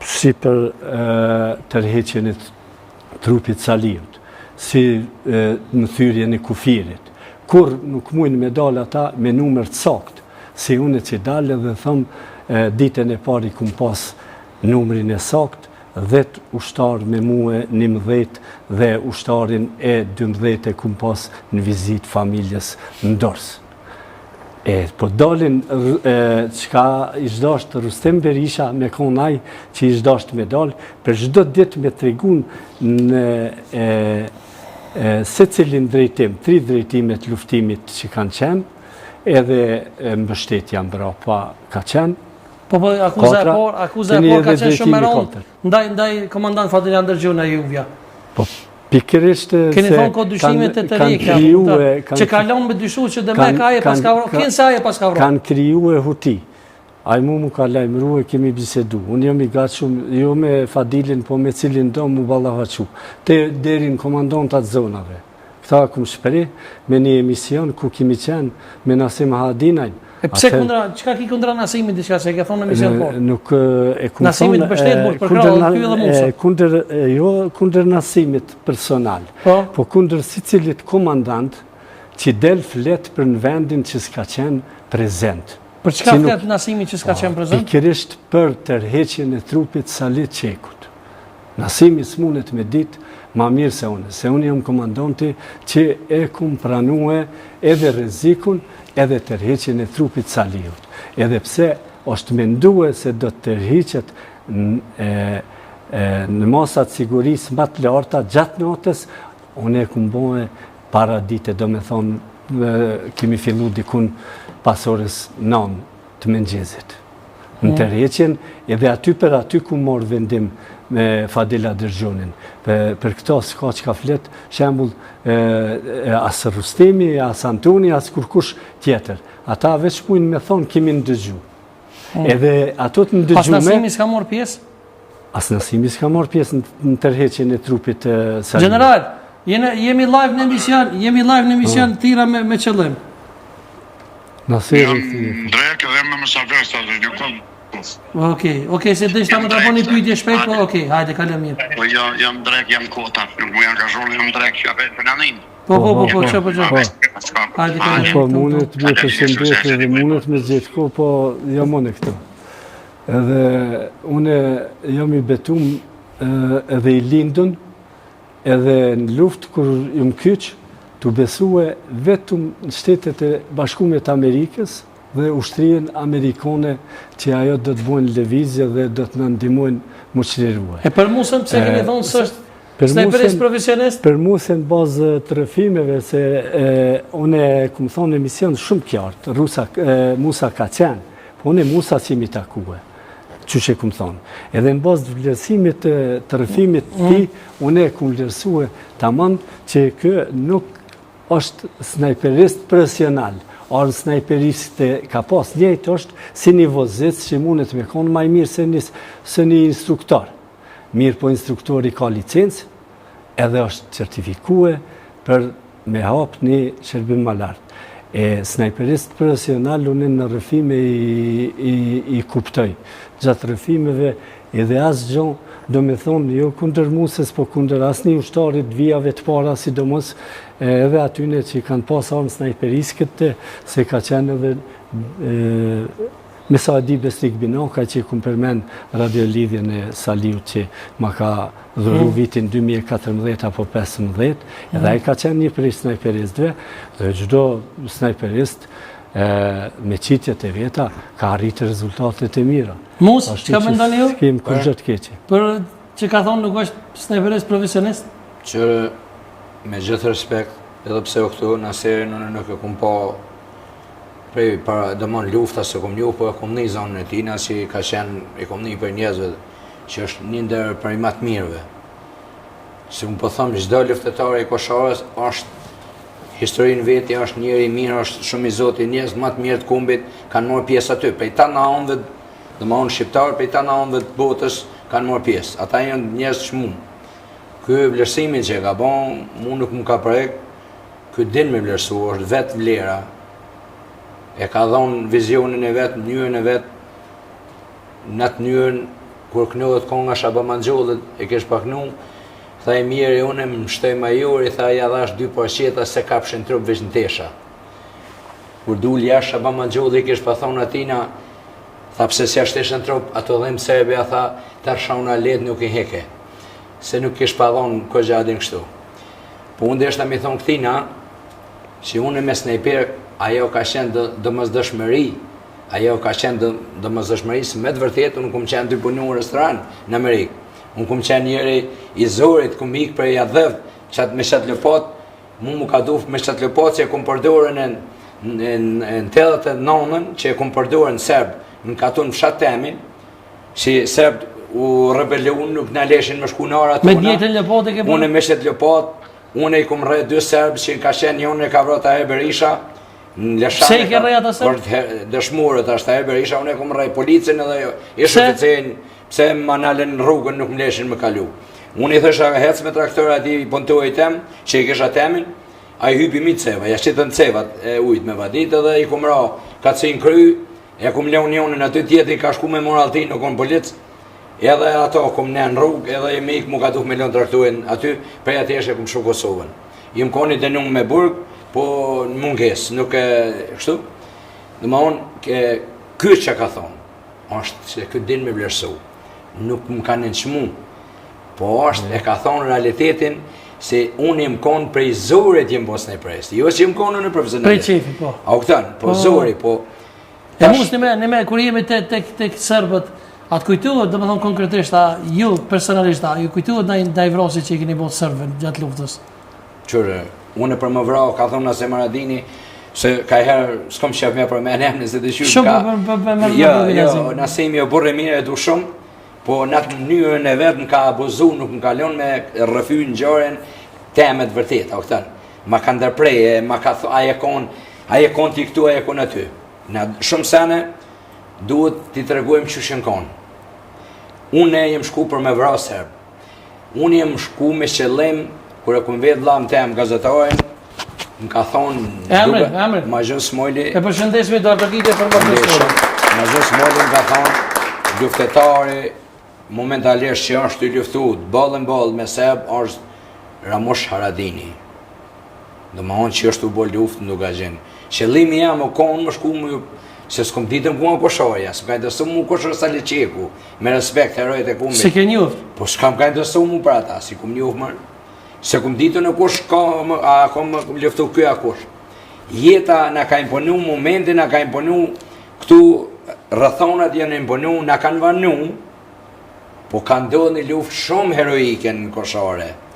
si për tërheqjen e trupit Saliut, si në thyrjen e kufirit, kur nuk mujnë me dalë ata me numër të saktë, si unë që dalë dhe thëmë ditën e pari kum pas numrin e saktë, 10 ushtar me muë 11 dhe ushtarin e 12 e kum pas në vizit familjes në Dorës. Po dalin qka ishdasht Rustem Berisha me konaj që ishdasht me dalë, për çdo ditë me tregun në se cilin drejtim, 3 drejtimet luftimit që kanë qenë, edhe mbështetja mbrapa ka qenë. Po akuza e por ka qenë shumë e rëndë ndaj komandant Fadil Andërgjona Juvja. Po pikërisht keni thonë ko dyshimet e të rikja, që kalon me dyshu që dhe me ka e pas ka vro, kënë sa e pas ka vro? Kanë kriju e huti. Ajmu mu ka lajmëru e kemi bisedu. Unë jam i gatë shumë, jo me Fadilin, po me cilin do mu ballafaqu. Deri në komandantat zonave. Këta kum shperi me një emision ku kemi qenë me Nasim Hadinajn. E pse çka ki kundra Nasimit diçka se e ke thonë në emision po? Nuk e kum thonë. Nasimit mbështet për krahun ky edhe Musa. Kundër Nasimit personal. Po kundër sicilit komandant që del flet për në vendin që s'ka qenë prezent. Për çka flet Nasimi që s'ka qenë prezent? Pikërisht për tërheqjen e trupit Salit Çekut. Nasimi s'munet me ditë ma mirë se unë jam komandanti që e kum pranue edhe rrezikun edhe tërheqjen e trupit Saliut. Edhe pse është mendue se do të tërhiqet në masat sigurisë më të larta gjatë natës, unë e kum bëhe para dite, do me thonë kemi fillu dikun pas orës 9 të mëngjezit. Në tërheqjen, edhe aty për aty ku morë vendim me Fadila Dërgjonin. Për këto s'ka që ka flet, shembull asë Rustemi, asë Antoni, asë kurkush tjetër. Ata veç mujnë me thonë kemi ndëgju. Edhe ato të ndëgjume... Pas Nasimi s'ka morë pjesë? As Nasimi s'ka morë pjesë në tërheqjen e trupit Saliut. General, jemi live në emision tira me qëllim. Nasiri... Drejk edhe me mësafir së të gjukon. Okej, se dhe ishta më të raponi pyjtje shpejt, po okej, hajde, kalem mirë. Po jam drejk, jam kota, nuk mu janë ka zhurë, jam drejk, që apet për nanin. Po, që. Hajde, kalem mirë. Po, mundet me të shëndetë dhe mundet me gjithë ko, po jam unë këto. Edhe une jam i betum edhe i lindun, edhe në luft kër jam kyç, të besue vetëm në Shtetet e Bashkuara Amerikës dhe ushtrien amerikane që ajo do të bojnë lëvizje dhe do të në ndihmojnë më qlirua. E për musën pëse kemi thonë së është snajperist profesionist? Për musën bazë të rëfimeve, se une këmë thonë emision shumë kjartë, Musa ka qenë, po une Musa si mi takue, që që këmë thonë. Edhe në bazë të vlerësimit të rëfimit ti, une këmë vlerësue tamam që kë nuk është snajperist profesional, orë snajperist ka pas njëjtë është si një vozit që mundet me konë maj mirë se një instruktor. Mirë po instruktori ka licencë, edhe është certifikue për me hapë një shërbim më lartë. Snajperist profesional unë në rëfime i kuptoj. Gjatë rëfimeve edhe asë gjonë, do me thonë, jo kunder Musës, po kunder asë një ushtarit vijave të para, sidomos edhe atyne që kanë pas armë snajperiskët, se ka qenë edhe me Saadi Besnik Binoka që ku përmen radiolidhjen e Saliut që ma ka dhuru vitin 2014 apo 2015, edhe ai ka qenë një prej snajperistëve, dhe çdo snajperist me qitjet e veta ka arritë rezultatet e mira. Mus, që ka mendoni ju? S'kem kur gjë të keqe. Për që ka thonë nuk është snajperist profesionist? Që me gjithë respekt, edhe pse u këtu në serin unë nuk e kum pa prej para dëmon lufta se kum njohur, po e kum një zonën e tina që ka qenë e kum një për njerëzve që është një ndër për i më të mirëve. Si unë po them, çdo luftetar i Kosovës është historinë veti, është njëri i mirë, është shumë i Zotit, njerëz më të mirë të kombit kanë marrë pjesë aty. Prej ta anëve, domthonë shqiptar, prej ta anëve të botës kanë marrë pjesë. Ata janë njerëz çmum. Ky vlerësimi që ka bën, mua nuk më ka prek, ky din me vlerësu, është vetë vlera. E ka dhënë vizionin e vet, mënyrën e vet, në atë mënyrën kur kënohet konga Shabamanxhollit, e kesh pa kënu, tha i mirë, unë më shtoj majori, tha ja dhash 2 parqeta se kapshin trup veç në tesha. Kur dul jashtë Shabamanxhollit, kesh pa thonë atina, tha pse si ashtë në trup, ato dhem sebe, a tha, tarsha una let nuk i heke, se nuk kesh pa thonë ko gjadin kështu. Po unë deshta mi thonë këtina, që unë me snajper, ajo ka qenë dëmëzdëshmëri, ajo ka qenë dëmëzdëshmëri, se me të vërtet, unë kum qenë të punu në restoran në Amerikë. Unë kum qenë njëri i zorit, kum ikë për jadhëv, me qatë lëpot, mu ka duf me qatë lëpot që e kum përdurën në 89-ën, që e kum përdurën në Serbë, në katun fshat temin, që Serbë u rebelu, nuk në leshin më shkunara të me djetën lëpot e ke unë me qatë lëpot, unë i kum rrejt 2 Serbë që ka qenë njën e ka vrota e Berisha, pse i ke rrejt ata Serbë? Dëshmurët ashtë e Berisha, unë i kum rrejt policin edhe ishë oficin, pse më nalën rrugën nuk më leshin më kalu. Unë i thësha hec me traktorë ati i pontuaj tem, që i kisha temin, a i hypi mi ceva, ja shqitën cevat e ujt me vadit edhe i kum ra ka cin kry, e kum leon njonën aty tjetëri ka shku me moralti në kon polic, edhe ato kum ne në rrugë, edhe i mik mu ka duk me leon traktuin aty, prej ati eshe kum shu Kosovën. I më koni të nuk me burg, po në munges, nuk e kështu. Dhe ma unë, kërë që ka thonë, është se këtë din me vlerësu, nuk më kanë nënçmu, po është e ka thonë realitetin, se unë im konë prej zorit jem bos në i presti, jo që im konë në profesionalit. Prej qefi, po. A u këtanë, po zori, po... E mus në me, kur jemi të Serbët, atë kujtuhet, dhe më thonë konkretisht, ju personalisht, ju kujtuhet në i vrosi që i keni botë Serbën gjatë luftës? Qërë, unë për më vrau, ka thonë nëse Maradini, se ka herë, s'kom qef me për me nëmë, nëse të shumë ka... Shumë Jo, nësimi o burre mire e du shumë, po në atë mënyrën e vetë në ka abuzu, nuk në kalon me rëfy në gjaren temet vërtet, o këtën. Ma ka ndërpreje, ma ka thonë, aje kon t'i këtu, aje kon aty. Në shumë sene, duhet t'i të regojmë që shën konë. Unë jem shku për me vra Serbë. Unë jem shku me qëllim, kër e këmë vetë lamë temë gazetarën, më ka thonë... Emre. Ma gjënë Smojli... E përshëndesmi të artëkite për më përshëndesmi. Ma gjënë Smojli më ka thonë, luftetari, momentalisht që është të luftu, balën me Serbë, është Ramush Haradini. Dhe ma onë që është të bo luftë në duka gjenë. Qëllimi jam o konë më shku më, se s'kom ditëm ku më koshoja, s'm ka interesu mu koshor sa leqeku, me respekt herojt e kumit. Se ke njuft? Po s'kam ka interesu mu për ata, si kum njuft mërë. Se kum ditën e kush, a kom luftu kjo a kush. Jeta na ka imponu, momenti na ka imponu, këtu rëthonat janë imponu, na kanë vanu, po ka ndodhë një luft shumë heroike në koshore.